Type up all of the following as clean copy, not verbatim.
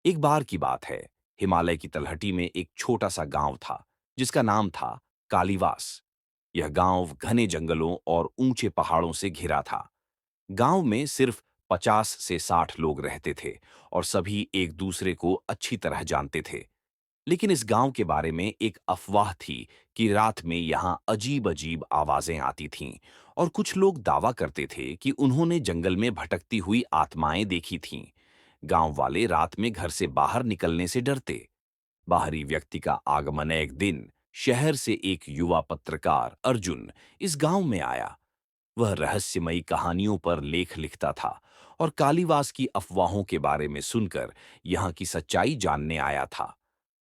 एक बार की बात है। हिमालय की तलहटी में एक छोटा सा गांव था जिसका नाम था कालीवास। यह गांव घने जंगलों और ऊंचे पहाड़ों से घिरा था। गांव में सिर्फ 50 से 60 लोग रहते थे और सभी एक दूसरे को अच्छी तरह जानते थे। लेकिन इस गांव के बारे में एक अफवाह थी कि रात में यहां अजीब अजीब आवाजें आती थीं और कुछ लोग दावा करते थे कि उन्होंने जंगल में भटकती हुई आत्माएं देखी थीं। गांव वाले रात में घर से बाहर निकलने से डरते। बाहरी व्यक्ति का आगमन एक दिन शहर से एक युवा पत्रकार अर्जुन इस गांव में आया। वह रहस्यमयी कहानियों पर लेख लिखता था और कालीवास की अफवाहों के बारे में सुनकर यहाँ की सच्चाई जानने आया था।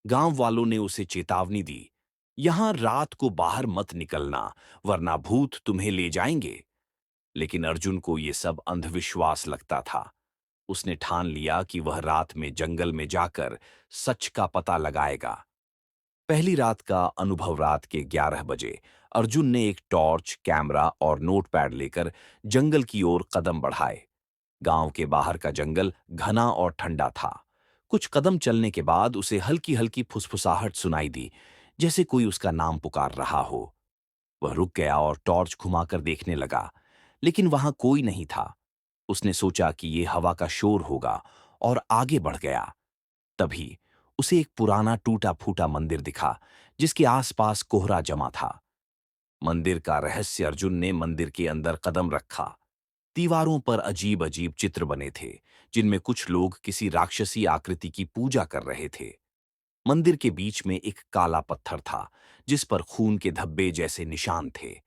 गांव वालों ने उसे चेतावनी दी, यहां रात को बाहर मत निकलना, वरना भूत तुम्हें ले जाएंगे। लेकिन अर्जुन को ये सब अंधविश्वास लगता था। उसने ठान लिया कि वह रात में जंगल में जाकर सच का पता लगाएगा। पहली रात का अनुभव रात के 11 बजे अर्जुन ने एक टॉर्च, कैमरा और नोटपैड लेकर जंगल की ओर कदम बढ़ाए। गांव के बाहर का जंगल घना और ठंडा था। कुछ कदम चलने के बाद उसे हल्की हल्की फुसफुसाहट सुनाई दी, जैसे कोई उसका नाम पुकार रहा हो। वह रुक गया और टॉर्च घुमाकर देखने लगा, लेकिन वहां कोई नहीं था। उसने सोचा कि ये हवा का शोर होगा और आगे बढ़ गया। तभी उसे एक पुराना टूटा फूटा मंदिर दिखा जिसके आसपास कोहरा जमा था। मंदिर का रहस्य अर्जुन ने मंदिर के अंदर कदम रखा। दीवारों पर अजीब अजीब चित्र बने थे जिनमें कुछ लोग किसी राक्षसी आकृति की पूजा कर रहे थे। मंदिर के बीच में एक काला पत्थर था जिस पर खून के धब्बे जैसे निशान थे।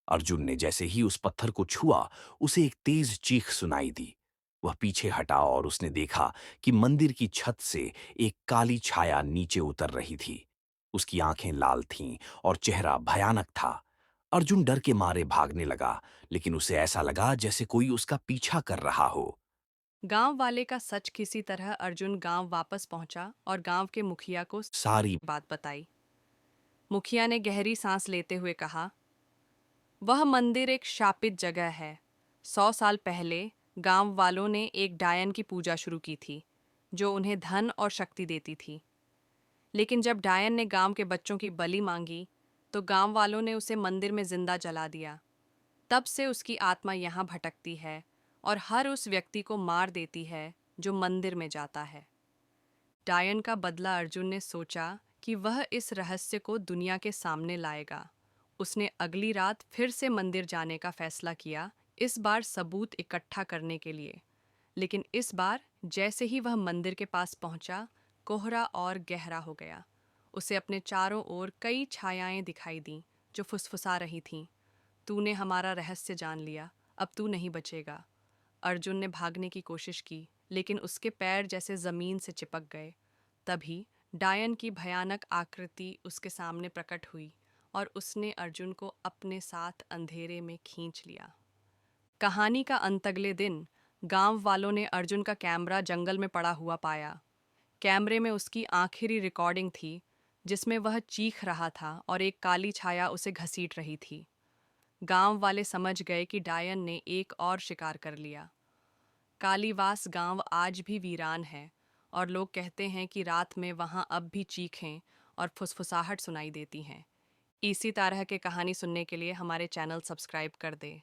अर्जुन ने जैसे ही उस पत्थर को छुआ, उसे एक तेज चीख सुनाई दी। वह पीछे हटा और उसने देखा कि मंदिर की छत से एक काली छाया नीचे उतर रही थी। उसकी आंखें लाल थीं और चेहरा भयानक था। अर्जुन डर के मारे भागने लगा, लेकिन उसे ऐसा लगा जैसे कोई उसका पीछा कर रहा हो। गांव वाले का सच किसी तरह अर्जुन गांव वापस पहुंचा और गांव के मुखिया को सारी बात बताई। मुखिया ने गहरी सांस लेते हुए कहा, वह मंदिर एक शापित जगह है। 100 साल पहले गांव वालों ने एक डायन की पूजा शुरू की थी, जो उन्हें धन और शक्ति देती थी। लेकिन जब डायन ने गांव के बच्चों की बलि मांगी, तो गांव वालों ने उसे मंदिर में जिंदा जला दिया। तब से उसकी आत्मा यहाँ भटकती है और हर उस व्यक्ति को मार देती है जो मंदिर में जाता है। डायन का बदला अर्जुन ने सोचा कि वह इस रहस्य को दुनिया के सामने लाएगा। उसने अगली रात फिर से मंदिर जाने का फैसला किया, इस बार सबूत इकट्ठा करने के लिए। लेकिन इस बार जैसे ही वह मंदिर के पास पहुंचा, कोहरा और गहरा हो गया। उसे अपने चारों ओर कई छायाएं दिखाई दीं जो फुसफुसा रही थीं, तूने हमारा रहस्य जान लिया, अब तू नहीं बचेगा। अर्जुन ने भागने की कोशिश की, लेकिन उसके पैर जैसे जमीन से चिपक गए। तभी डायन की भयानक आकृति उसके सामने प्रकट हुई और उसने अर्जुन को अपने साथ अंधेरे में खींच लिया। कहानी का अंत अगले दिन। गांव वालों ने अर्जुन का कैमरा जंगल में पड़ा हुआ पाया। कैमरे में उसकी आखिरी रिकॉर्डिंग थी, जिसमें वह चीख रहा था और एक काली छाया उसे घसीट रही थी। गांव वाले समझ गए कि डायन ने एक और शिकार कर लिया। कालीवास गांव आज भी वीरान है और लोग कहते हैं कि रात में वहां अब भी चीखें और फुसफुसाहट सुनाई देती हैं। इसी तरह के कहानी सुनने के लिए हमारे चैनल सब्सक्राइब कर दें।